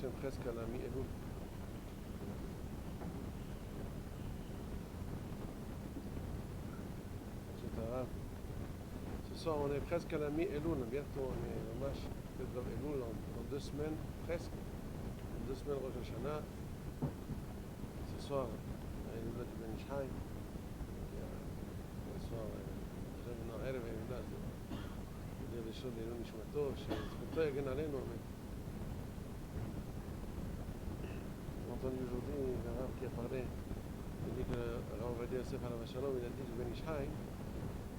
C'est presque à la mi-Elul. Ce soir, on est presque à la mi-Elul. Bientôt, on est ממש בדבר אלול, dans 2 semaines, presque. Dans 2 semaines, Rosh Hashanah. Ce soir, ההילולה de בן איש חי. ce soir, עכשיו מן הערב ההילולה, זה ראשון לעילוי נשמתו, שזכותו יגן עלינו, אמן. J'ai entendu aujourd'hui un rabbin qui a parlé, il dit que le Rav Ovadia Yosef alav hashalom, il a dit de Ben Ish Chai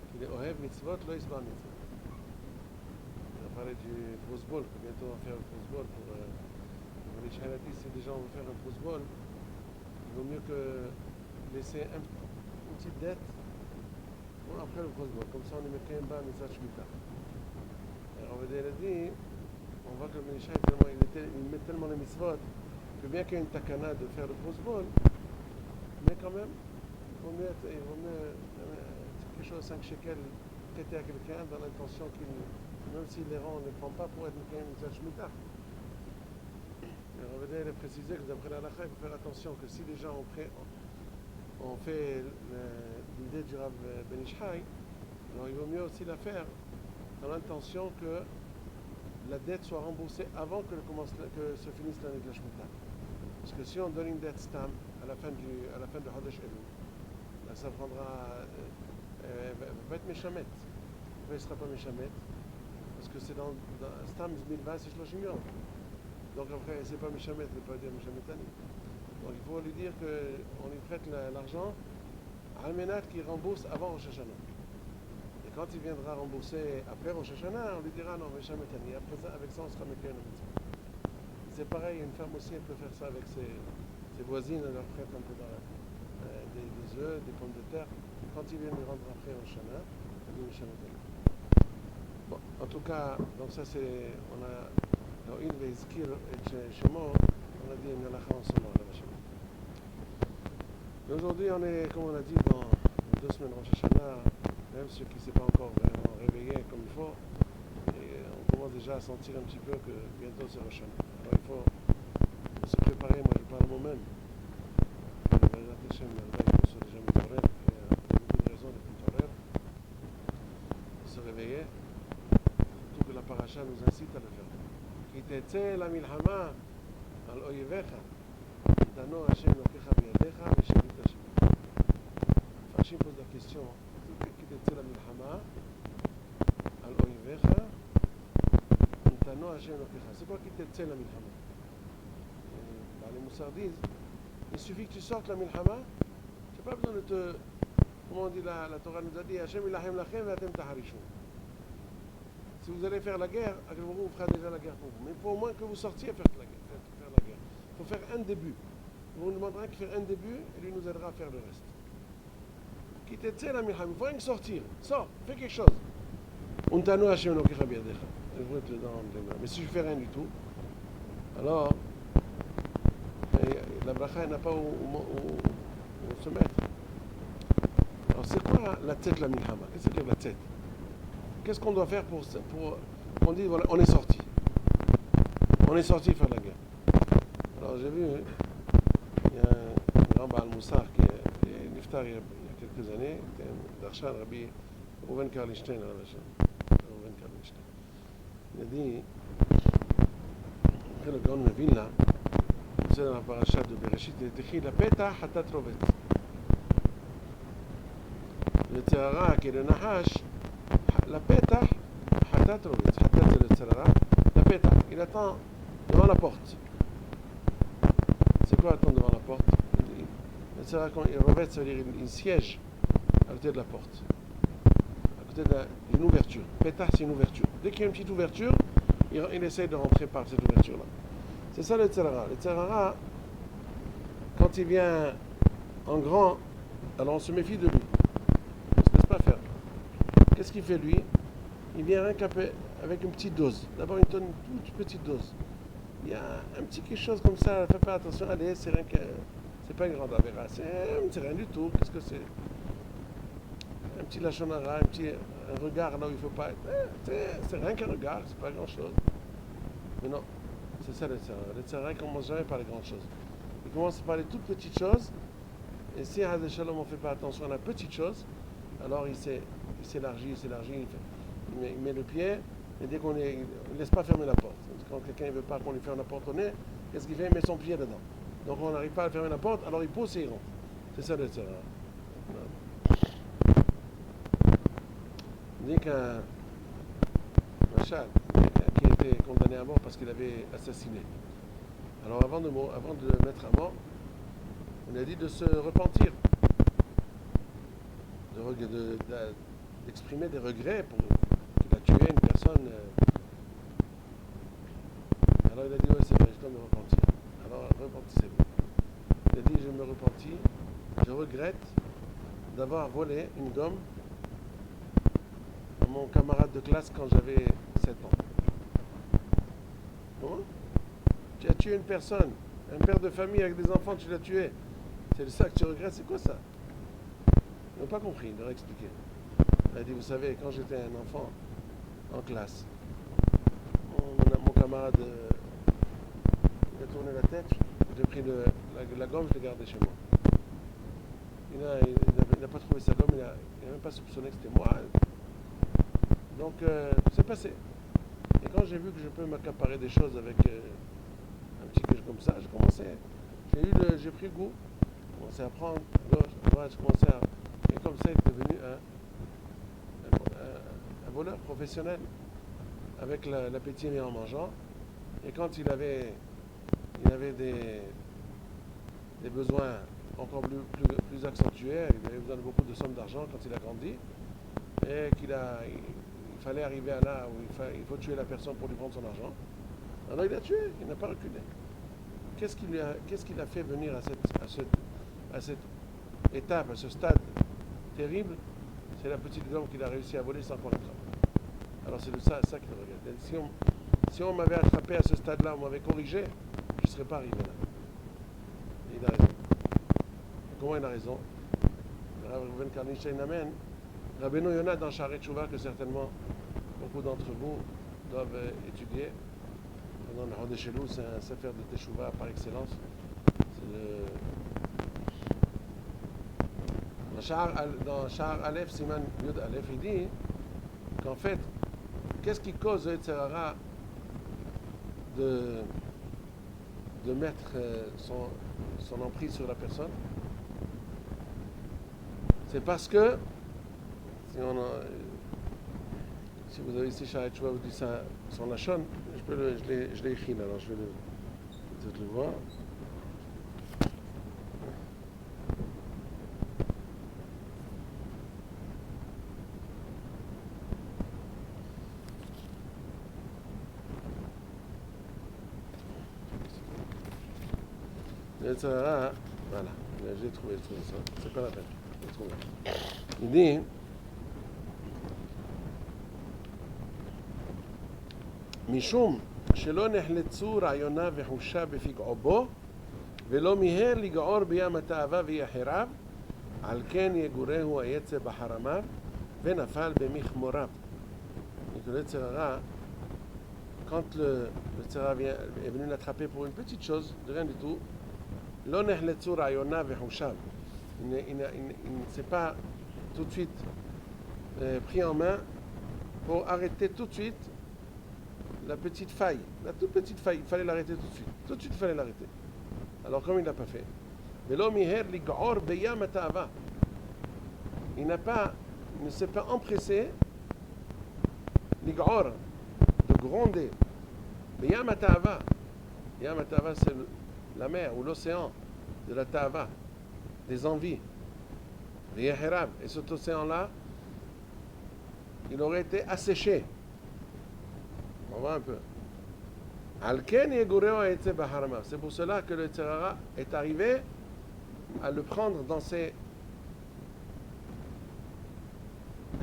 qu'il est Ohev mitzvot, lo yisba mitzvot. Il a parlé du football, que bientôt on va faire le football pour Ben Ish Chai. Il a dit si déjà on veut faire un football, il vaut mieux que laisser une petite dette pour après le football. Comme ça on ne met qu'un bas mitzvah shmita. Rav Ovadia a dit, on voit que Ben Ish Chai il met tellement les mitzvot que bien qu'il y ait une takana de faire le football, mais quand même, il vaut mieux quelque chose à 5 shekels prêter à quelqu'un dans l'intention qu'il, même s'il les rend, on ne les prend pas pour être une mitzvah shmita. Rav Ovadia a précisé que d'après la halakha, il faut faire attention que si les gens ont fait l'idée du Rav Ben Ish Chai, alors il vaut mieux aussi la faire dans l'intention que la dette soit remboursée avant que se finisse l'année de la Shemitah. Parce que si on donne une dette stam à la fin de Hodesh Elul, là ça prendra, va être méchamet. Pourquoi il ne sera pas méchamet? Parce que c'est dans stam 2020, c'est 30 millions. Donc après, c'est pas méchamet, il ne peut pas dire méchametani. Donc il faut lui dire qu'on lui prête l'argent à Almenat qui rembourse avant Rosh Hashanah. Et quand il viendra rembourser après Rosh Hashanah, on lui dira non, méchametani. Après ça, avec ça, on sera mécané. C'est pareil, une femme aussi, elle peut faire ça avec ses voisines, elle leur prête un peu des œufs, des pommes de terre. Quand ils viennent lui rendre après au Shana, elle dit Shana. Bon, en tout cas, donc ça c'est, on a, dans une Veizkir et Shemo, on a dit une halakha ensemble à la Shema. Et aujourd'hui, on est, comme on a dit, dans les 2 semaines Rosh Hashanah, même ceux qui ne s'est pas encore vraiment réveillés comme il faut, et on commence déjà à sentir un petit peu que bientôt c'est Rosh Hashanah. Alors il faut se préparer, moi je parle moi-même. Il faut déjà me il y a beaucoup de raisons de se réveiller, surtout que la paracha nous incite à le faire. Ki tetzeh la milhama al oyevecha, dano Hashem lokecha biyadecha v'shavit Hashem. Farshim pose la question, Ki tetzeh la milhama al oyevecha, dano Hashem lokecha. C'est quoi Ki tetzeh la milhama? Les moussards disent, il suffit que tu sortes la milhama, tu n'as pas besoin de te, comment on dit, la Torah nous a dit, Hashem ilahem lachem ve'atem taharishun. Si vous allez faire la guerre, Akadosh Baruch Hu vous fera déjà la guerre pour vous. Mais il faut au moins que vous sortiez faire la guerre. Il faut faire un début. Vous nous demanderez de faire un début et lui nous aidera à faire le reste. Quittez la milhama, il faut rien sortir. Sors, fais quelque chose. Untanu Hashem lokecha biyadecha. Mais si je fais rien du tout, alors la bracha n'a pas où se mettre. Alors c'est quoi la tête, la milhama? Qu'est-ce que c'est la tête? Qu'est-ce qu'on doit faire pour on dit voilà, on est sorti faire la guerre. Alors j'ai vu, il y a un grand Baal Moussar qui est niftar il y a quelques années, c'était un darshan, Rabbi Reuven Karlishstein, il a dit que le grand Vilna, c'est dans la paracha de Bereshit, il est écrit la peta hatat rovet. Le tzarara qui est le nahash, la peta hatat rovet. Hatat c'est le tzarara, la peta, il attend devant la porte. C'est quoi attendre devant la porte? Le tzarara quand il rovet, ça veut dire il siège à côté de la porte, à côté d'une ouverture. Peta c'est une ouverture. Dès qu'il y a une petite ouverture, il essaie de rentrer par cette ouverture-là. C'est ça le tzarara. Le tzarara, quand il vient en grand, alors on se méfie de lui. On ne se laisse pas faire. Qu'est-ce qu'il fait lui? Il vient avec une petite dose. D'abord il donne une toute petite dose. Il y a un petit quelque chose comme ça, fais pas attention, allez, c'est rien que. C'est pas une grande avéra, c'est rien du tout. Qu'est-ce que c'est? Un petit lachonara, un regard là où il ne faut pas être. C'est rien qu'un regard, c'est pas grand chose. Mais non. C'est ça le Yetzirah. Le Yetzirah ne commence jamais par les grandes choses. Il commence par les toutes petites choses. Et si à Shalom on ne fait pas attention à la petite chose, alors il s'élargit, il met le pied, et dès qu'on il ne laisse pas fermer la porte. Quand quelqu'un ne veut pas qu'on lui ferme la porte au nez, qu'est-ce qu'il fait? Il met son pied dedans. Donc on n'arrive pas à fermer la porte, alors il pousse et il rentre. C'est ça le Yetzirah. Il dit qu'un Machal qui a été condamné à mort parce qu'il avait assassiné. Alors avant de le mettre à mort, on a dit de se repentir, d'exprimer des regrets pour qu'il a tué une personne. Alors il a dit, oui c'est vrai, je dois me repentir. Alors repentissez-vous. Il a dit, je me repentis, je regrette d'avoir volé une gomme à mon camarade de classe quand j'avais 7 ans. Comment? Tu as tué une personne, un père de famille avec des enfants, tu l'as tué. C'est ça que tu regrettes, c'est quoi ça? Ils n'ont pas compris, il leur a expliqué. Il a dit, vous savez, quand j'étais un enfant en classe, mon camarade il a tourné la tête, j'ai pris la gomme, je l'ai gardée chez moi. Il n'a pas trouvé sa gomme, il n'a même pas soupçonné que c'était moi. Donc, c'est passé. Et quand j'ai vu que je peux m'accaparer des choses avec un petit quelque comme ça, j'ai pris goût. Je commençais à prendre à gauche, à droite, et comme ça, il est devenu un voleur professionnel, avec l'appétit mis en mangeant. Et quand il avait des besoins encore plus accentués, il avait besoin de beaucoup de sommes d'argent quand il a grandi, et il fallait arriver à là où il faut tuer la personne pour lui prendre son argent. Alors il a tué, il n'a pas reculé. Qu'est-ce qui l'a fait venir à cette étape, à ce stade terrible? C'est la petite gomme qu'il a réussi à voler sans qu'on l'attrape. Alors c'est de ça qu'il regarde. Si on m'avait attrapé à ce stade-là, on m'avait corrigé, je ne serais pas arrivé là. Et il a raison. Comment il a raison? Reuven Karnichein amène. Rabbeinu Yonah dans Sha'arei Teshuvah, que certainement beaucoup d'entre vous doivent étudier. Pendant le Chodesh Elul, c'est un sefer de Teshuvah par excellence. Dans Sha'ar Aleph, Siman Yud Aleph, il dit qu'en fait, qu'est-ce qui cause le Yetzirah de mettre son emprise sur la personne? C'est parce que, si vous avez ici Sha'arei Teshuvah, vous dites ça, son lachon, je l'ai écrit là, alors je vais peut-être le voir. Yetzirah, voilà, j'ai trouvé ça, c'est pas la peine, j'ai trouvé. Il dit, משום שלא נחלצו רעיונה וחושה בפגעו בו ולא מיהר לגעור בים התאווה ויחריו, על כן יגורהו היצר בחרמיו ונפל במכמוריו. Le Yetzirah, quand le Yetzirah est venu l'attraper pour une petite chose, de rien du tout, לא נחלצו רעיונה וחושיו, il ne s'est pas tout de suite pris en main pour arrêter tout de suite la petite faille, la toute petite faille, il fallait l'arrêter tout de suite. Tout de suite, il fallait l'arrêter. Alors, comme il ne l'a pas fait, il ne s'est pas empressé, l'ig'or, de gronder. Yam Ta'ava, c'est la mer ou l'océan de la Ta'ava, des envies. Et cet océan-là, il aurait été asséché. On va un peu. C'est pour cela que le Yetzirah est arrivé à le prendre dans ses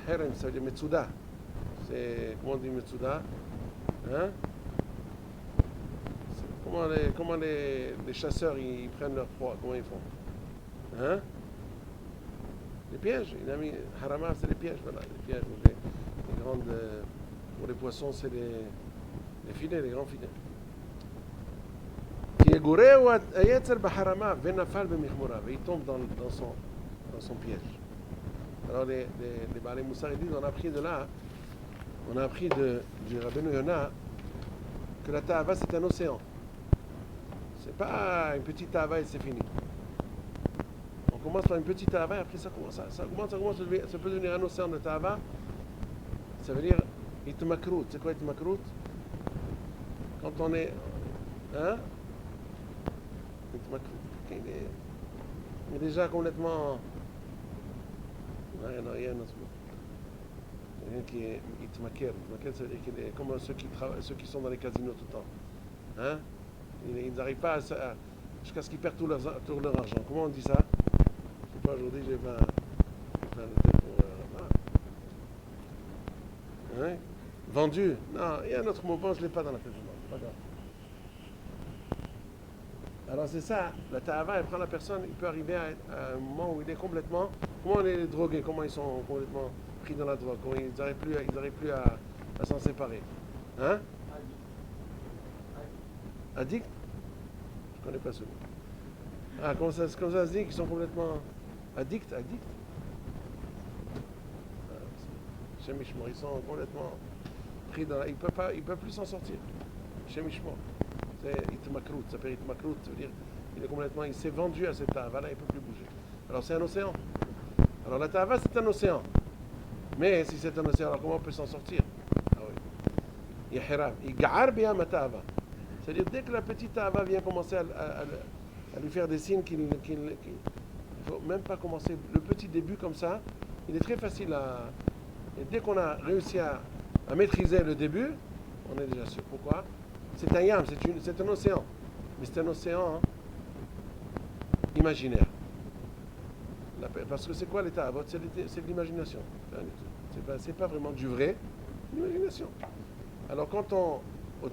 herem, ça veut dire Metsuda. C'est, comment on dit Metsuda? Hein? Comment les chasseurs ils prennent leur proie? Comment ils font? Hein? Les pièges. Il a mis Harama, c'est les pièges. Voilà, les pièges. Les grandes. Pour les poissons, c'est les filets, les grands filets. il tombe dans son piège. Alors les Baalei Moussar disent, on a appris de là, on a appris du Rabbeinu Yona que la Ta'ava c'est un océan. C'est pas une petite Ta'ava et c'est fini. On commence par une petite Ta'ava et après ça commence, ça peut devenir un océan de Ta'ava. Ça veut dire Itmakrout. C'est quoi Itmakrout? Quand on est. Hein? Itmakrout. Il est déjà complètement. Non, il y a un autre mot. Quelqu'un qui est Itmaker. Itmaker, ça veut dire qu'il est comme ceux qui sont dans les casinos tout le temps. Hein? Ils n'arrivent pas jusqu'à ce qu'ils perdent tout leur argent. Comment on dit ça? Je ne sais pas, aujourd'hui j'ai plein de tête pour. Hein? Vendu. Non, il y a un autre mot, bon, je ne l'ai pas dans la tête. C'est pas grave. Alors c'est ça, la ta'ava, elle prend la personne, il peut arriver à un moment où il est complètement. Comment on est drogués, comment ils sont complètement pris dans la drogue, comment ils n'arrivent plus à s'en séparer. Hein? Addict? Je ne connais pas ce mot. Ah, comment ça se dit qu'ils sont complètement addicts? Chez Mishmor, ils sont complètement pris dans. Ils ne peuvent plus s'en sortir. Chez Mishmor. C'est Itmakrout, ça s'appelle Itmakrout, ça veut dire il s'est vendu à cette Ta'ava, là, il ne peut plus bouger. Alors c'est un océan. Alors la Ta'ava, c'est un océan. Mais si c'est un océan, alors comment on peut s'en sortir? Ah oui. Yahirab. Ig'ar biyam Ta'ava. C'est-à-dire dès que la petite Ta'ava vient commencer à lui faire des signes il ne faut même pas commencer. Le petit début comme ça, il est très facile à. Et dès qu'on a réussi à maîtriser le début, on est déjà sûr. Pourquoi? C'est un yam, c'est un océan. Mais c'est un océan imaginaire. Parce que c'est quoi l'état? C'est de l'imagination. C'est pas vraiment du vrai, l'imagination. Alors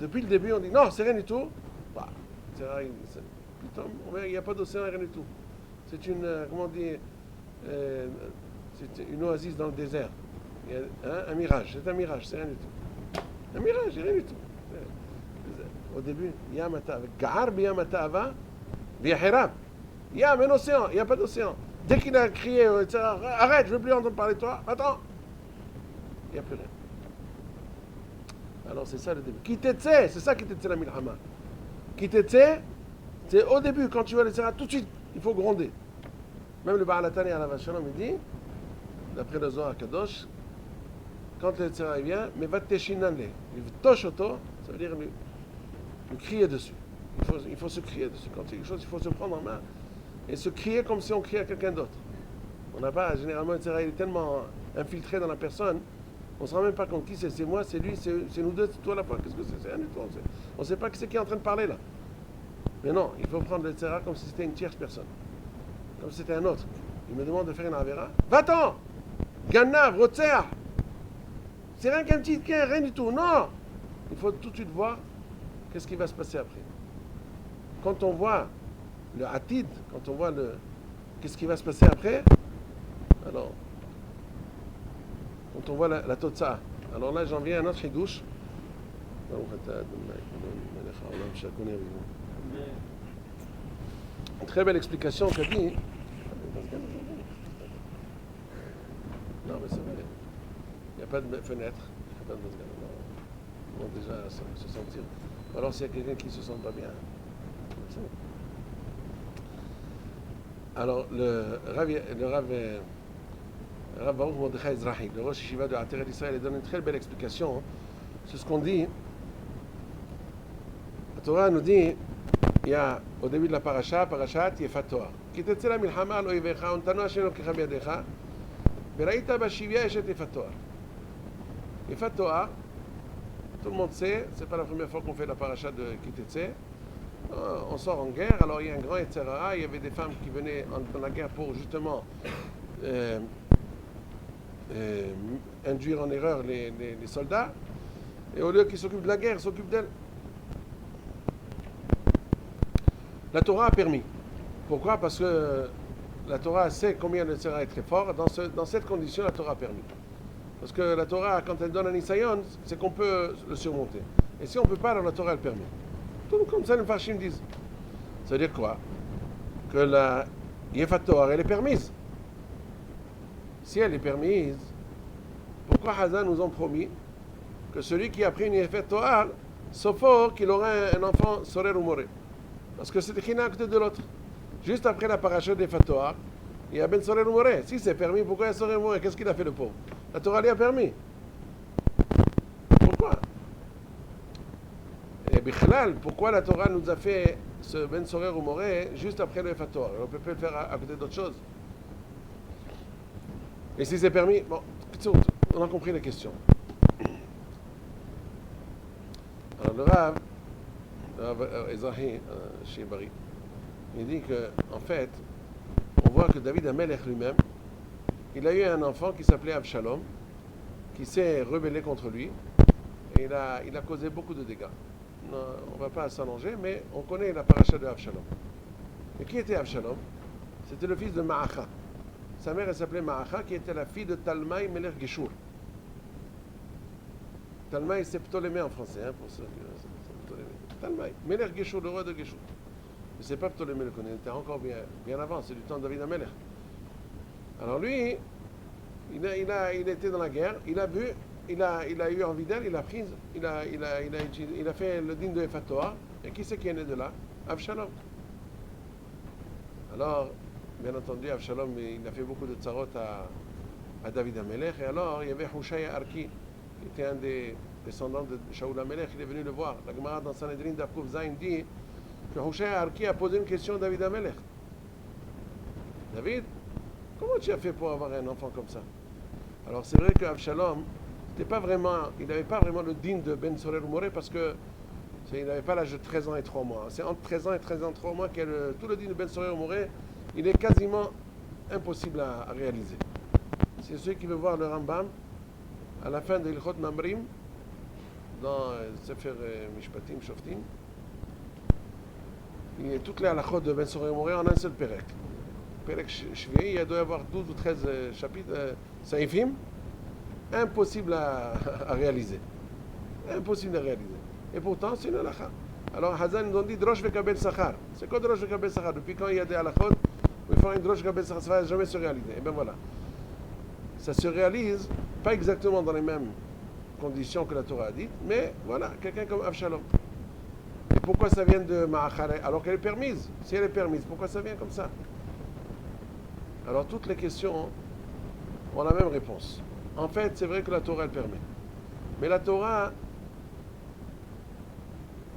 depuis le début, on dit non, c'est rien du tout. Bah, il n'y a pas d'océan, rien du tout. C'est une, comment on dit, c'est une oasis dans le désert. Il y a, un mirage, c'est un mirage, c'est rien du tout. Un mirage, c'est rien du tout. Au début, Yam Ta'ava, Ga'ar biyam Ta'ava, V'yahirab. Yam, un océan, il n'y a pas d'océan. Dès qu'il a crié, arrête, je ne veux plus entendre parler de toi, attends, il n'y a plus rien. Alors c'est ça le début. Kitetse, c'est ça Kitetse la milhama. Kitetse, c'est au début, quand tu vois le Sera, tout de suite, il faut gronder. Même le Baal Hatani à la Vachalom, il dit, d'après le Zohar Kadosh, quand le Sera vient, mais va teshinanle, il toche auto, ça veut dire lui crier dessus. Il faut se crier dessus. Quand il y a quelque chose, il faut se prendre en main et se crier comme si on criait à quelqu'un d'autre. On n'a pas, généralement, le Sera, il est tellement infiltré dans la personne, on ne se rend même pas compte qui c'est moi, c'est lui, c'est nous deux, c'est toi à la fois. Qu'est-ce que c'est? On ne sait pas qui c'est qui est en train de parler là. Mais non, il faut prendre le Sera comme si c'était une tierce personne. Comme si c'était un autre. Il me demande de faire une Avera. Va-t'en! Gannav, Rotseah! C'est rien qu'un petit gain, rien du tout. Non! Il faut tout de suite voir qu'est-ce qui va se passer après. Quand on voit le Atid, quand on voit qu'est-ce qui va se passer après, alors, quand on voit la Totsa, alors là j'en viens à un autre chidouche. Une très belle explication qu'a dit. Non, mais c'est vrai. Il n'y a pas de fenêtre. Il n'y a pas de mazgan. On va déjà se sentir. Alors s'il y a quelqu'un qui ne se sent pas bien. Alors le Rav Baruch Mordechai Ezrahi, le Rosh Yeshiva de Ateret Israël, donne une très belle explication. C'est ce qu'on dit. La Torah nous dit, il y a au début de la parashat Yefat Toar. Ki tetze la milchama al oivecha, untanu Hashem Elokecha biyadecha, v'raïta bashivya eshet Yefat Toar. Yefat Toar, tout le monde sait, c'est pas la première fois qu'on fait la parashat de Ki tetze. On sort en guerre, alors il y a un grand Yetzerara, il y avait des femmes qui venaient dans la guerre pour justement induire en erreur les soldats, et au lieu qu'ils s'occupent de la guerre, ils s'occupent d'elle. La Torah a permis. Pourquoi? Parce que la Torah sait combien le Yetzerara est très fort. Dans cette condition, la Torah a permis. Parce que la Torah, quand elle donne un Nisayon, c'est qu'on peut le surmonter. Et si on ne peut pas, alors la Torah elle permet. Tout comme ça, les Farshim disent. veut dire quoi? Que la Yefat Toar, elle est permise. Si elle est permise, pourquoi Hazan nous ont promis que celui qui a pris une Yefat Toar, sauf qu'il aura un enfant Sorer ou Moré? Parce que c'est l'un à côté de l'autre. Juste après la paracha des Fatoar, il y a Ben Sorer ou Moré. Si c'est permis, pourquoi il y a Sorer ou Moré? Qu'est-ce qu'il a fait le pauvre? La Torah lui a permis. Pourquoi? Et Bichlal, pourquoi la Torah nous a fait ce Ben Sorer ou Moré juste après le Fatoar? On peut pas le faire à côté d'autres choses. Et si c'est permis, bon, on a compris la question. Alors le Rav Ezahi chez Bari, il dit que en fait, on voit que David Amelech lui-même, il a eu un enfant qui s'appelait Avshalom, qui s'est rebellé contre lui, et il a causé beaucoup de dégâts. Non, on ne va pas s'allonger, mais on connaît la paracha de Avshalom. Et qui était Avshalom? C'était le fils de Ma'acha. Sa mère, elle s'appelait Ma'acha, qui était la fille de Talmaï Melech Geshur. Talmaï, c'est Ptolémée en français, hein, pour ceux qui Ptolémée. Talmaï, Melech Geshur, le roi de Geshur. Mais c'est pas Ptolémée le connaît, il était encore bien avant, c'est du temps de David Amelech. Alors lui, il était dans la guerre, il a eu envie d'elle, il a fait le dîne de Fatoa. Et qui c'est qui est né de là? Avshalom. Alors, bien entendu, Avshalom, il a fait beaucoup de tsarot à David Amelech. Et alors, il y avait Hushaya Arki, qui était un des descendants de Shaoul Amelech, il est venu le voir. La Gemara dans Sanhedrin d'Avkov Zain dit que Hushaya Arki a posé une question à David Amelech. David, comment tu as fait pour avoir un enfant comme ça? Alors c'est vrai qu'Avshalom, il n'avait pas vraiment le digne de Ben Sorer ou Moré parce que il n'avait pas l'âge de 13 ans et 3 mois. C'est entre 13 ans et 13 ans et 3 mois que tout le digne de Ben Sorer ou Moré, il est quasiment impossible à réaliser. C'est ceux qui veulent voir le Rambam, à la fin de Ilchot Mamrim, dans Sefer Mishpatim, Shoftim, il y a toutes les halachot de Ben Sorer ou Moré en un seul perek. Perek Shvi'i, il doit y avoir 12 ou 13 chapitres, saïfim, impossible à réaliser. Impossible à réaliser. Et pourtant, c'est une halakha. Alors, Hazan nous ont dit Drosh vekabel sachar. C'est quoi Drosh vekabel sachar? Depuis quand il y a des halachot où il faut un Drosh vekabel sachar, ça ne va jamais se réaliser. Et bien voilà. Ça se réalise, pas exactement dans les mêmes conditions que la Torah a dit, mais voilà, quelqu'un comme Avshalom. Et pourquoi ça vient de Ma'achare alors qu'elle est permise? Si elle est permise, pourquoi ça vient comme ça? Alors toutes les questions ont la même réponse. En fait, c'est vrai que la Torah, elle permet. Mais la Torah,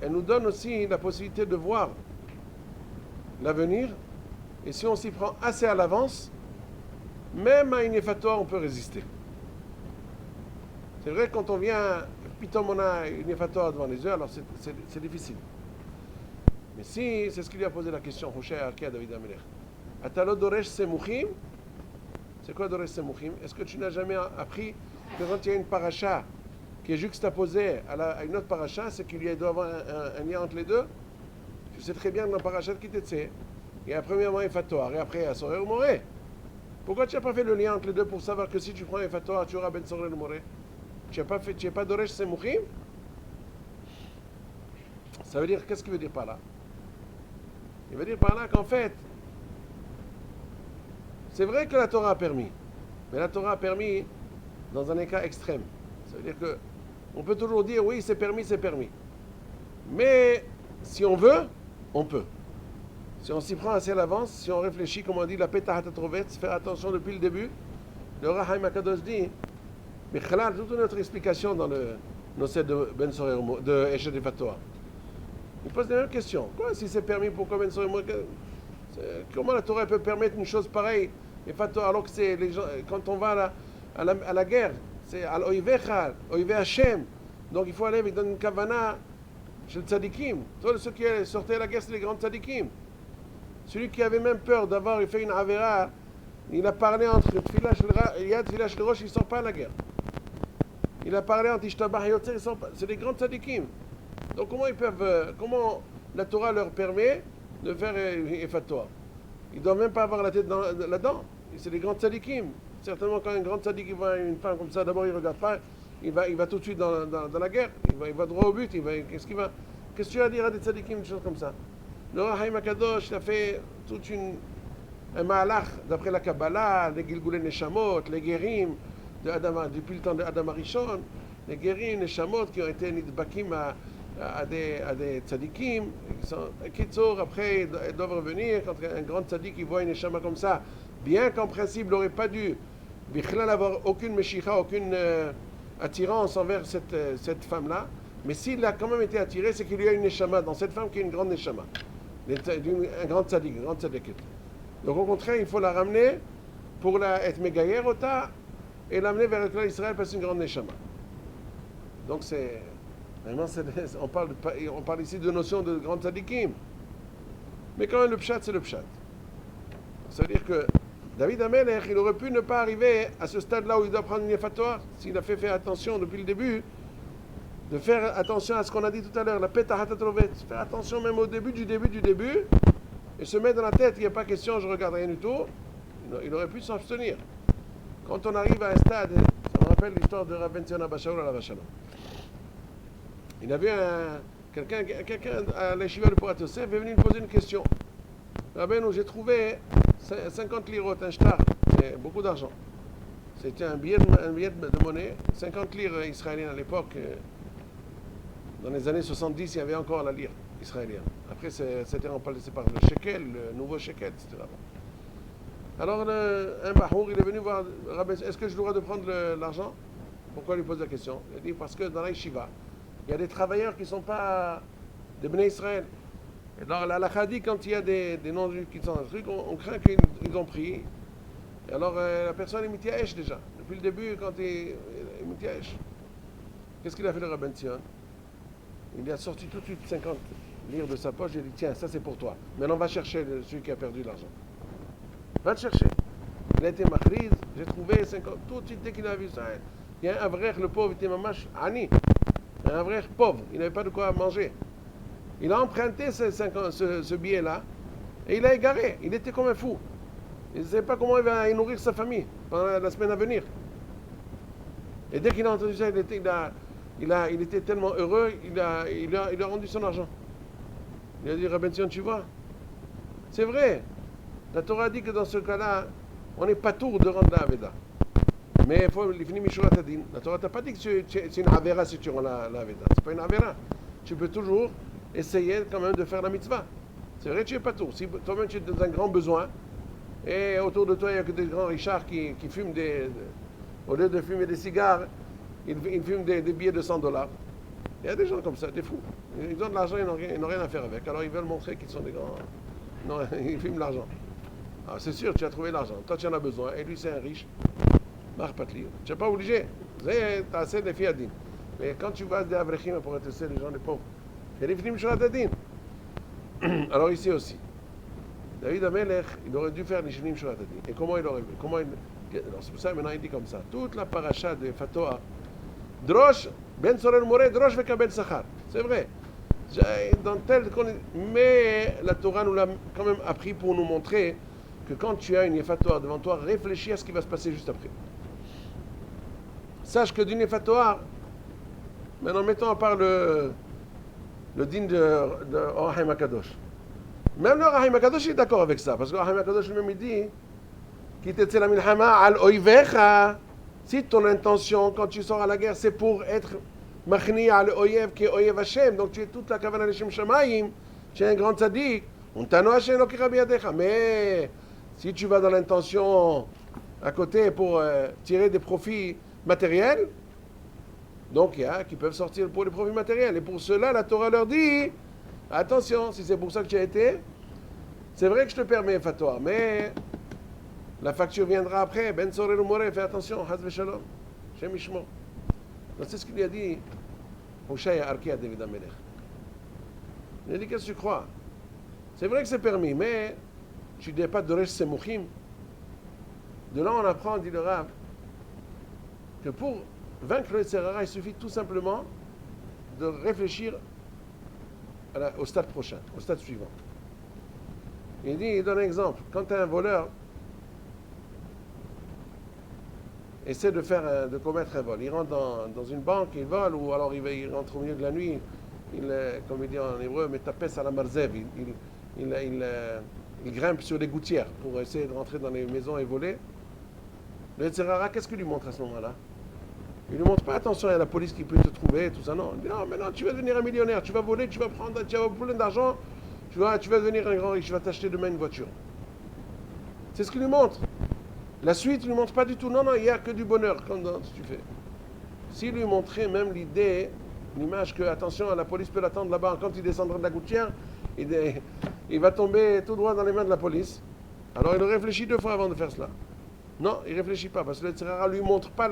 elle nous donne aussi la possibilité de voir l'avenir. Et si on s'y prend assez à l'avance, même à une Yefat-Toar, on peut résister. C'est vrai, quand on vient, pitom, on a une Yefat-Toar devant les yeux, alors c'est difficile. Mais si, c'est ce qu'il lui a posé la question, Hushai Arki à David Amelech. Atalo Doresh Semuchim? C'est quoi Doresh Semuchim? Est-ce que tu n'as jamais appris que quand il y a une paracha qui est juxtaposée à une autre paracha, c'est qu'il doit y avoir un lien entre les deux? Tu sais très bien dans la paracha de Kitetsé, il y a premièrement Yefat Toar et après Sorer ou Moré. Pourquoi tu n'as pas fait le lien entre les deux pour savoir que si tu prends Yefat Toar, tu auras Ben Sorer ou Moré? Tu n'as pas Doresh Semuchim? Ça veut dire, qu'est-ce qu'il veut dire par là? Il veut dire par là qu'en fait, c'est vrai que la Torah a permis, mais la Torah a permis dans un cas extrême. Ça veut dire que on peut toujours dire oui, c'est permis, c'est permis. Mais si on veut, on peut. Si on s'y prend assez à l'avance, si on réfléchit, comme on dit, la pétahat atrovet, faire attention depuis le début. Le Rahaim Akadosh dit, mais Khalal, toute notre explication dans le Nosset de Ben Sorer de Eshet Yefat Toar. Il pose la même question. Quoi, si c'est permis, pourquoi Ben Sorer? Comment la Torah peut permettre une chose pareille? Alors que c'est les gens, quand on va à la guerre, c'est al oivecha, oive Hashem. Donc il faut aller avec une kavana chez le tzadikim. Tous ceux qui sortaient à la guerre, c'est les grands tzadikim. Celui qui avait même peur d'avoir fait une avera, il a parlé entre Yad Tfilah Shel Rosh, il ne sort pas à la guerre. Il a parlé entre Ishtabach et Yotzer, il sort pas. C'est les grands tzadikim. Donc comment la Torah leur permet de faire Yefat Toar? Ils ne doivent même pas avoir la tête là-dedans. C'est les grands tzadikim. Certainement, quand un grand tzadik voit une femme comme ça, d'abord il ne regarde pas, il va tout de suite dans la guerre. Il va droit au but. Qu'est-ce que tu vas dire à des tzadikim, des choses comme ça? Le Haïm Akadosh, il a fait un malach d'après la Kabbalah, les Gilgulei Neshamot, les Guérim, depuis le temps d'Adam Arishon, les Guérim, Neshamot qui ont été nidbakim à des tzadikim. Kitsour, après, ils doivent revenir quand un grand tzadik il voit une Neshama comme ça, bien qu'en principe, il n'aurait pas dû avoir aucune meshicha, aucune attirance envers cette femme-là, mais s'il a quand même été attiré, c'est qu'il y a une Neshama dans cette femme qui est une grande Neshama, un grand tzadik, une grande tzadikit. Donc au contraire, il faut la ramener pour être mégayer ota et l'amener vers Israël parce que c'est une grande Neshama. Donc c'est vraiment, on parle ici de notion de grande tzadikim. Mais quand même le pshat, c'est le pshat. Ça veut dire que David Amelech, il aurait pu ne pas arriver à ce stade-là où il doit prendre une effatoire, s'il a fait faire attention depuis le début, de faire attention à ce qu'on a dit tout à l'heure, la petahatatlovet, faire attention même au début, et se mettre dans la tête, il n'y a pas question, je ne regarde rien du tout, il aurait pu s'abstenir. Quand on arrive à un stade, ça me rappelle l'histoire de Rabben Zion Abba Shaul à la Vachalom. Il a vu quelqu'un à l'Yeshiva de Porat Yosef est venu me poser une question. Rabbeinu, j'ai trouvé 50 lirot, un shtar, c'est beaucoup d'argent. C'était un billet de monnaie, 50 lires israéliennes à l'époque. Dans les années 70, il y avait encore la lire israélienne. Après, c'était remplacé par le shekel, le nouveau shekel, etc. Alors, un bahour, il est venu voir Rabbeinu, est-ce que je dois de prendre l'argent? Pourquoi il lui pose la question? Il dit, parce que dans la yeshiva, il y a des travailleurs qui ne sont pas des Bnei Israël. Et alors, la halakha dit, quand il y a des non-juifs qui sont dans le truc, on craint qu'ils ont pris. Et alors, la personne est mitiaèche déjà. Depuis le début, quand il est mitiaèche. Qu'est-ce qu'il a fait le Rabben Zion? Il a sorti tout de suite 50 lire de sa poche, j'ai dit tiens, ça c'est pour toi. Maintenant on va chercher celui qui a perdu l'argent. Va le chercher. Il a été machriz, j'ai trouvé 50, tout de suite dès qu'il a vu ça, il y a un avrech, le pauvre était mamash ani, un avrech pauvre, il n'avait pas de quoi manger. Il a emprunté ce billet-là et il a égaré, il était comme un fou. Il ne savait pas comment il va nourrir sa famille pendant la semaine à venir. Et dès qu'il a entendu ça, il était tellement heureux, il a rendu son argent. Il a dit, Rabben Zion, tu vois, c'est vrai. La Torah dit que dans ce cas-là, on n'est pas tour de rendre la Aveda. Mais il faut finir Mishurat Adin. La Torah t'a pas dit que c'est une Avera si tu rends la Aveda. C'est pas une Avera. Tu peux toujours essayer quand même de faire la mitzvah. C'est vrai que tu n'es pas tour. Si toi-même tu es dans un grand besoin, et autour de toi il n'y a que des grands richards qui fument au lieu de fumer des cigares, ils fument des billets de $100. Il y a des gens comme ça, des fous. Ils ont de l'argent, ils n'ont rien à faire avec. Alors ils veulent montrer qu'ils sont des grands. Non, ils fument l'argent. Alors c'est sûr, tu as trouvé l'argent. Toi, tu en as besoin. Et lui, c'est un riche. Marc Patli. Tu n'es pas obligé. Tu as assez de filles à din. Mais quand tu vas des avrechim pour être les gens des pauvres, il y a des films Mishurat Adin. Alors ici aussi. David Amelech, il aurait dû faire les Shinim Mishurat Adin. Et comment il aurait vu? Alors c'est pour ça maintenant il dit comme ça. Toute la paracha de Fatoa, Drosh, Ben Sorel Moré, Drosh Vekabel Sachar. C'est vrai. Mais la Torah nous l'a quand même appris pour nous montrer que quand tu as une Yefatoar devant toi, réfléchis à ce qui va se passer juste après. Sache que d'une Yefatoar, maintenant mettons à part le din de Orahaim HaKadosh. Même le Orahaim HaKadosh est d'accord avec ça, parce que Orahaim HaKadosh lui-même il dit Ki tetze la milchama al oivecha. Si ton intention quand tu sors à la guerre c'est pour être machni al oyev qui est oyev Hashem, donc tu es toute la kavana l'Shem Shamayim, tu es un grand tzaddik, untano Hashem lo kira biyadecha. Mais si tu vas dans l'intention à côté pour tirer des profits matériels, donc il y a qui peuvent sortir pour les profits matériels. Et pour cela, la Torah leur dit attention, si c'est pour ça que tu as été, c'est vrai que je te permets fatwa, mais la facture viendra après. Ben Sorel Moré, fais attention, Haz Veshalom, Shem Ishmo. Donc c'est ce qu'il lui a dit Hoshaya Arki à David Amelech. Il a dit qu'est-ce que tu crois? C'est vrai que c'est permis, mais tu ne dis pas de Resh Semuchim. De là on apprend, dit le Rav, que pour vaincre le Tzerara, il suffit tout simplement de réfléchir au stade prochain, au stade suivant. Il donne un exemple. Quand tu as un voleur essaie de commettre un vol, il rentre dans une banque, il vole, ou alors il rentre au milieu de la nuit, comme il dit en hébreu, mais tapes à la marzev, il grimpe sur les gouttières pour essayer de rentrer dans les maisons et voler. Le Yetzirara, qu'est-ce qu'il lui montre à ce moment-là? Il ne lui montre pas, attention, il y a la police qui peut te trouver, tout ça, non. Il dit, non, mais non, tu vas devenir un millionnaire, tu vas voler, tu vas avoir plein d'argent, tu vas devenir un grand riche, tu vas t'acheter demain une voiture. C'est ce qu'il lui montre. La suite, il ne lui montre pas du tout, non, non, il n'y a que du bonheur quand tu fais. S'il lui montrait même l'idée, l'image que, attention, la police peut l'attendre là-bas, quand il descendra de la gouttière, il va tomber tout droit dans les mains de la police. Alors il réfléchit 2 fois avant de faire cela. Non, il ne réfléchit pas, parce que le Yetzirara ne lui montre pas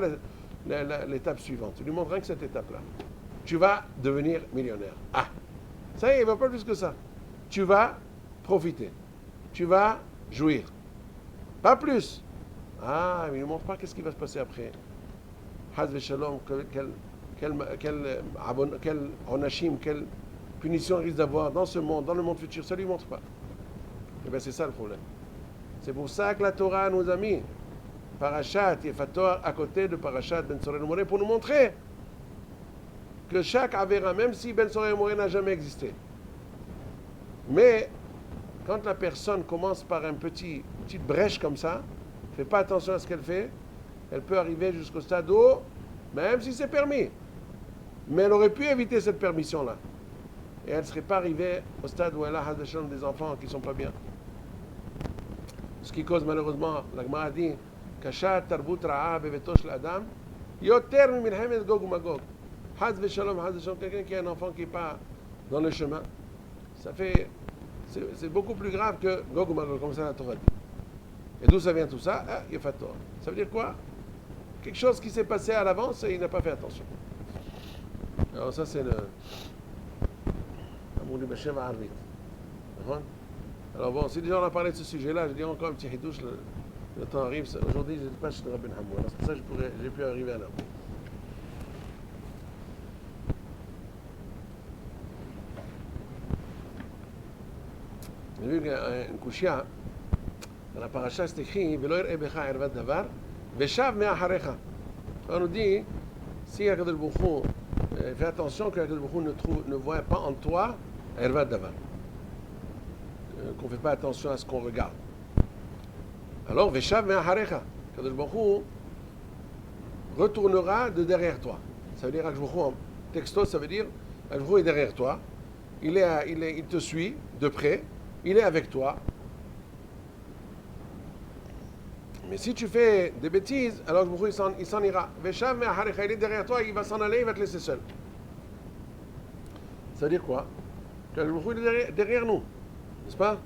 l'étape suivante. Il lui montre rien que cette étape-là. Tu vas devenir millionnaire. Ah, ça y est, il ne va pas plus que ça. Tu vas profiter. Tu vas jouir. Pas plus. Ah, mais il ne lui montre pas qu'est-ce qui va se passer après. Haz v'shalom, quel onashim, quelle punition il risque d'avoir dans ce monde, dans le monde futur. Ça ne lui montre pas. Et bien c'est ça le problème. C'est pour ça que la Torah nous a mis Parashat Yefator à côté de Parashat Ben Soreh Moreh pour nous montrer que chaque Avera, même si Ben Soreh Moreh n'a jamais existé, mais quand la personne commence par une petite brèche comme ça, ne fait pas attention à ce qu'elle fait, elle peut arriver jusqu'au stade où, même si c'est permis, mais elle aurait pu éviter cette permission-là. Et elle ne serait pas arrivée au stade où elle a des enfants qui ne sont pas bien. Ce qui cause malheureusement, la Gemara dit, Kashat tarbut ra'a beveto shel adam, yoter mimilchemet Gog uMagog. Haz v'shalom, quelqu'un qui a un enfant qui n'est pas dans le chemin, c'est beaucoup plus grave que Gog uMagog, comme ça la Torah dit. Et d'où ça vient tout ça? Ah, Yefator. Ça veut dire quoi? Quelque chose qui s'est passé à l'avance et il n'a pas fait attention. Alors ça c'est le Amouli Bashem Arvit. Alors bon, si déjà on a parlé de ce sujet-là, je dirais encore un petit hidouche, le temps arrive. Aujourd'hui, je ne sais pas chez Rabbi Hamou. Alors c'est pour ça que j'ai pu arriver à l'heure. J'ai vu une kushia, dans la paracha c'est écrit Velo yir'eh becha ervat davar, veshav me'acharecha. On nous dit, si Akadosh Baruch Hu, fais attention que Akadosh Baruch Hu ne voit pas en toi ervat davar. Qu'on ne fait pas attention à ce qu'on regarde. Alors, Veshav me'acharecha. Akadosh Baruch Hu retournera de derrière toi. Ça veut dire, Akadosh Baruch Hu, en texto, ça veut dire, Akadosh Baruch Hu est derrière toi, il te suit de près, il est avec toi. Mais si tu fais des bêtises, alors Akadosh Baruch Hu, il s'en ira. Veshav me'acharecha, il est derrière toi, il va s'en aller, il va te laisser seul. Ça veut dire quoi? Akadosh Baruch Hu est derrière nous. N'est-ce pas?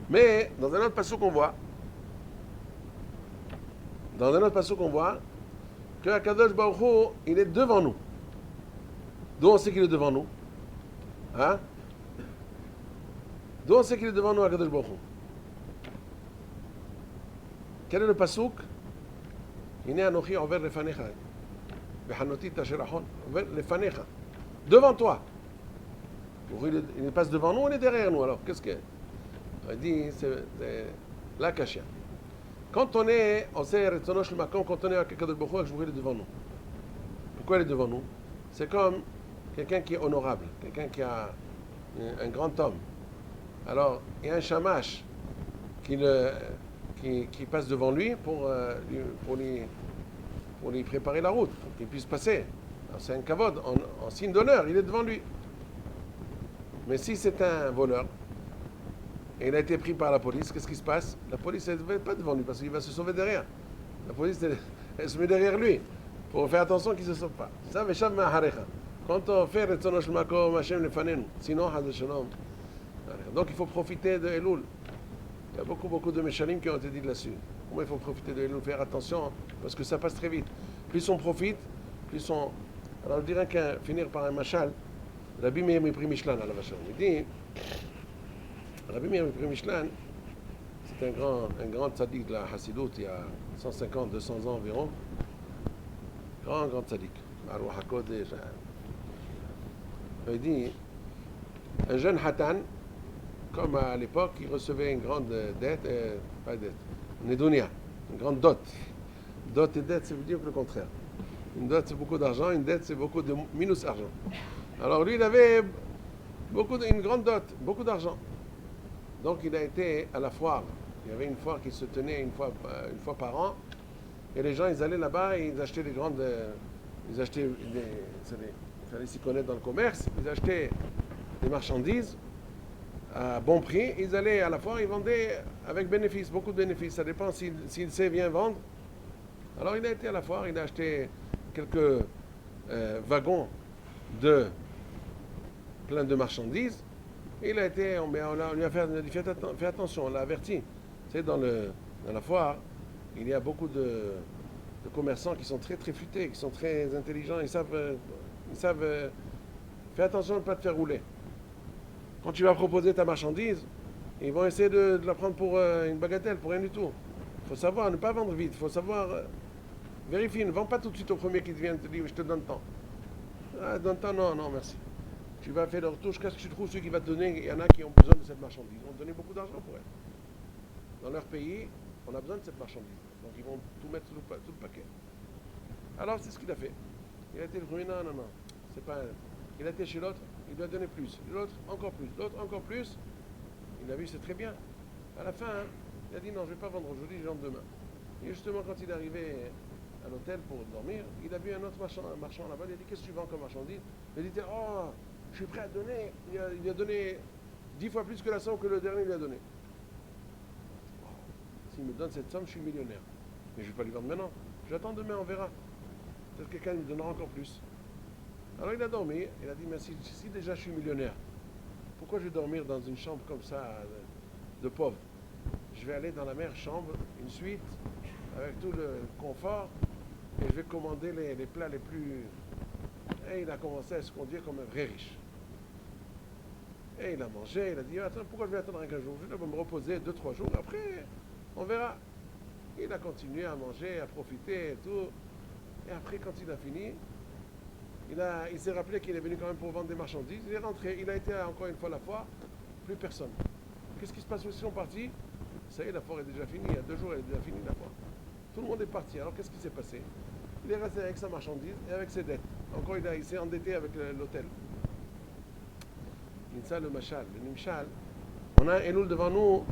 Mais dans un autre passage qu'on voit, que Akadosh Baruch Hu, il est devant nous. D'où on sait qu'il est devant nous? Hein? D'où on sait qu'il est devant nous, Akadosh Baruch Hu? Quel est le pasuk? Hine anochi over lefanecha, vechanoti tasher achon, over lefanecha. Devant toi. Il passe devant nous, on est derrière nous. Alors, qu'est-ce que... On dit, c'est la kashia. Quand on est, on sait, quand on est à Akadosh Baruch Hu, il est devant nous. Pourquoi il est devant nous? C'est comme quelqu'un qui est honorable, quelqu'un qui a un grand homme. Alors, il y a un shamash qui passe devant lui pour lui préparer la route, pour qu'il puisse passer. Alors, c'est un kavod, en signe d'honneur, il est devant lui. Mais si c'est un voleur, et il a été pris par la police, qu'est-ce qui se passe? La police ne va pas devant lui parce qu'il va se sauver derrière. La police, elle se met derrière lui pour faire attention qu'il ne se sauve pas. Ça, Veshav me'acharecha. Quand on fait Retzono shel Makom Hashem lefanenu, sinon, Haz v'shalom. Donc il faut profiter de Elul. Il y a beaucoup de méchalim qui ont été dit là-dessus. Comment il faut profiter de Elul, faire attention, parce que ça passe très vite. Plus on profite, plus on... Alors je dirais qu'à finir par un machal, Rabbi Meir Mipri Mishlan, il dit, Rabbi Meir Mipri Mishlan, c'est un grand tzaddik de la Hassidout, il y a 150, 200 ans environ. Grand tzaddik. Arouha HaKodesh. Il dit, un jeune hatan, comme à l'époque, il recevait une grande dette, pas dette, une édonia, une grande dot. Dot et dette, ça veut dire le contraire. Une dot, c'est beaucoup d'argent, une dette, c'est beaucoup de minus argent. Alors lui, il avait une grande dot, beaucoup d'argent. Donc il a été à la foire. Il y avait une foire qui se tenait une fois par an. Et les gens, ils allaient là-bas et ils achetaient des grandes. Ils achetaient il fallait s'y connaître dans le commerce. Ils achetaient des marchandises à bon prix. Ils allaient à la foire, ils vendaient avec bénéfice, beaucoup de bénéfices. Ça dépend s'il sait bien vendre. Alors il a été à la foire, il a acheté quelques wagons de plein de marchandises. Et il a été, on lui a fait attention, on l'a averti. Tu sais, dans la foire, il y a beaucoup de commerçants qui sont très très futés, qui sont très intelligents, ils savent fais attention de ne pas te faire rouler. Quand tu vas proposer ta marchandise, ils vont essayer de la prendre pour une bagatelle, pour rien du tout. Il faut savoir ne pas vendre vite, il faut savoir vérifier, ne vends pas tout de suite au premier qui vient te dire je te donne tant. Ah, donne tant, non, merci. Tu vas faire leur retour jusqu'à ce que tu trouves celui qui va te donner. Il y en a qui ont besoin de cette marchandise. Ils vont te donner beaucoup d'argent pour elle. Dans leur pays, on a besoin de cette marchandise. Donc ils vont tout mettre sous le paquet. Alors c'est ce qu'il a fait. Il a été le premier, non. C'est pas il a été chez l'autre, il lui a donné plus. L'autre, encore plus. L'autre, encore plus. Il a vu, c'est très bien. À la fin, il a dit non, je ne vais pas vendre aujourd'hui, je vends demain. Et justement, quand il est arrivé à l'hôtel pour dormir, il a vu un autre marchand là-bas. Il a dit qu'est-ce que tu vends comme marchandise? Il a dit oh, je suis prêt à donner. Il lui a donné 10 fois plus que la somme que le dernier lui a donné. S'il me donne cette somme, je suis millionnaire. Mais je ne vais pas lui vendre maintenant. J'attends demain, on verra. Peut-être que quelqu'un me donnera encore plus. Alors il a dormi. Il a dit, mais si déjà je suis millionnaire, pourquoi je vais dormir dans une chambre comme ça de pauvre? Je vais aller dans la meilleure chambre, une suite, avec tout le confort, et je vais commander les plats les plus... Et il a commencé à se conduire comme un vrai riche. Et il a mangé, il a dit, attends, pourquoi je vais attendre un jour? Je vais me reposer 2-3 jours, après, on verra. Il a continué à manger, à profiter et tout. Et après, quand il a fini, il s'est rappelé qu'il est venu quand même pour vendre des marchandises. Il est rentré, il a été encore une fois à la foire, plus personne. Qu'est-ce qui se passe? Ils sont partis. Ça y est, la foire est déjà finie. Il y a 2 jours, elle est déjà finie, la foire. Tout le monde est parti. Alors, qu'est-ce qui s'est passé? Il est resté avec sa marchandise et avec ses dettes. Encore, il s'est endetté avec l'hôtel. C'est le machal. Le nimshal, on a un Elul devant nous.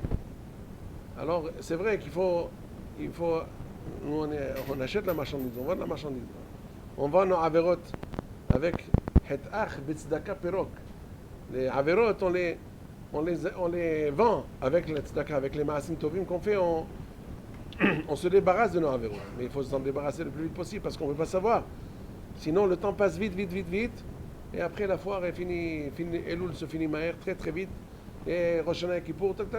Alors, c'est vrai qu'il faut nous, on achète la marchandise, on vend la marchandise. On vend nos averot avec hetach betzedaka perok. Les averot, on les vend avec le tzedaka, avec les maasim tovim qu'on fait, on se débarrasse de nos averot. Mais il faut s'en débarrasser le plus vite possible parce qu'on ne veut pas savoir. Sinon, le temps passe vite. Et après, la foire est finie, Elul se finit maher, très très vite. Et Rosh Hashanah et Kippour, tac.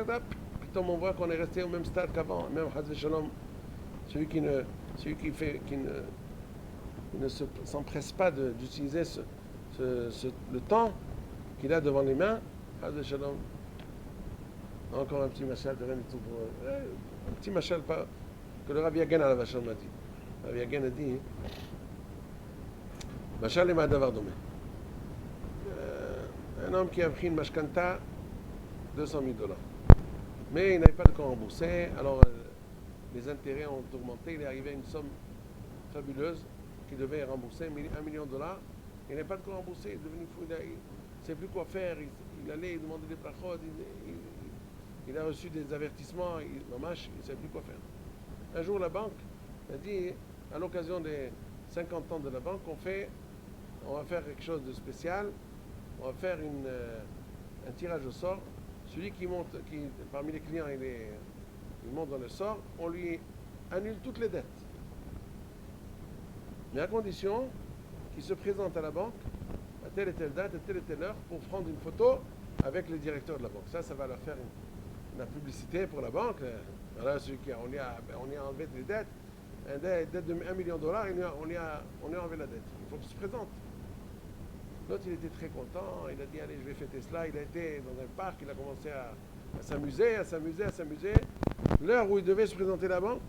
Puis on voit qu'on est resté au même stade qu'avant, même Chaz v'Shalom. Celui qui ne s'empresse pas d'utiliser le temps qu'il a devant les mains, Chaz v'Shalom. Encore un petit machal de rien du tout. Un petit machal que le Rav Yagen à la Vachal m'a dit. Le Rav Yagen a dit machal est ma davar domé. Un homme qui a pris une mashkanta, $200,000. Mais il n'avait pas de quoi rembourser, alors les intérêts ont augmenté, il est arrivé à une somme fabuleuse qu'il devait rembourser, $1 million. Il n'avait pas de quoi rembourser, il est devenu fou, il ne savait plus quoi faire, il allait demander des brachot, il a reçu des avertissements, il ne savait plus quoi faire. Un jour, la banque a dit, à l'occasion des 50 ans de la banque, on va faire quelque chose de spécial, on va faire un tirage au sort. Celui qui parmi les clients, il monte dans le sort, on lui annule toutes les dettes. Mais à condition qu'il se présente à la banque à telle et telle date, à telle et telle heure, pour prendre une photo avec le directeur de la banque. Ça va leur faire la publicité pour la banque. Voilà, on lui a enlevé des dettes. Une dette de $1 million, on lui a enlevé la dette. Il faut qu'il se présente. L'autre, il était très content, il a dit, allez, je vais fêter cela. Il a été dans un parc, il a commencé à s'amuser. L'heure où il devait se présenter à la banque,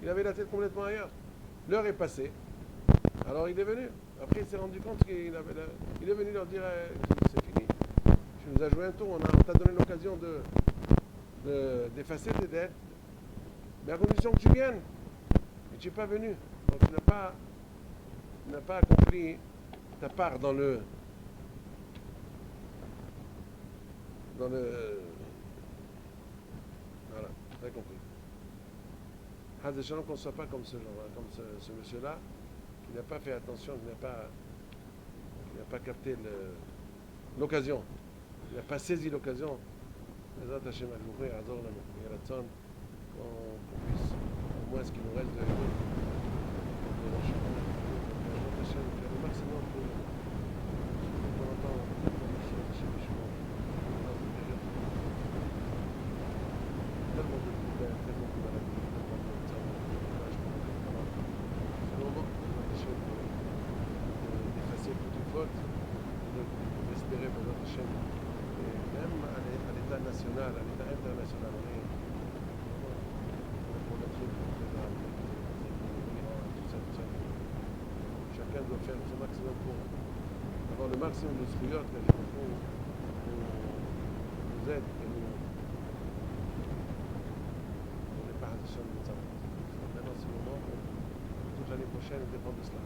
il avait la tête complètement ailleurs. L'heure est passée. Alors il est venu. Après, il s'est rendu compte qu'il est venu leur dire, c'est fini. Tu nous as joué un tour, on t'a donné l'occasion d'effacer tes dettes. Mais à condition que tu viennes. Mais tu n'es pas venu. Donc tu n'as pas accompli ta part dans compris. Haz Shalom qu'on ne soit pas comme ce genre, comme ce monsieur-là, qui n'a pas fait attention, qui n'a pas capté l'occasion, il n'a pas saisi l'occasion. Bezrat Hashem Al-Mouché, Azor Lanu, Yeratzon, qu'on puisse, au moins ce qui nous reste de Bezrat Hashem, faire le maximum pour entendre tellement de problèmes, tellement de maladies, tellement de tzarout, c'est le moment Bezrat Hashem d'effacer toutes les fautes, d'espérer Bezrat Hashem, et même à l'état national, à l'état international, on est pour le truc, chacun doit faire son maximum pour avoir le maximum de zkuyot que les enfants nous aident et nous épargnent sur le tzarout. Maintenant, c'est le moment pour toute l'année prochaine dépend de cela.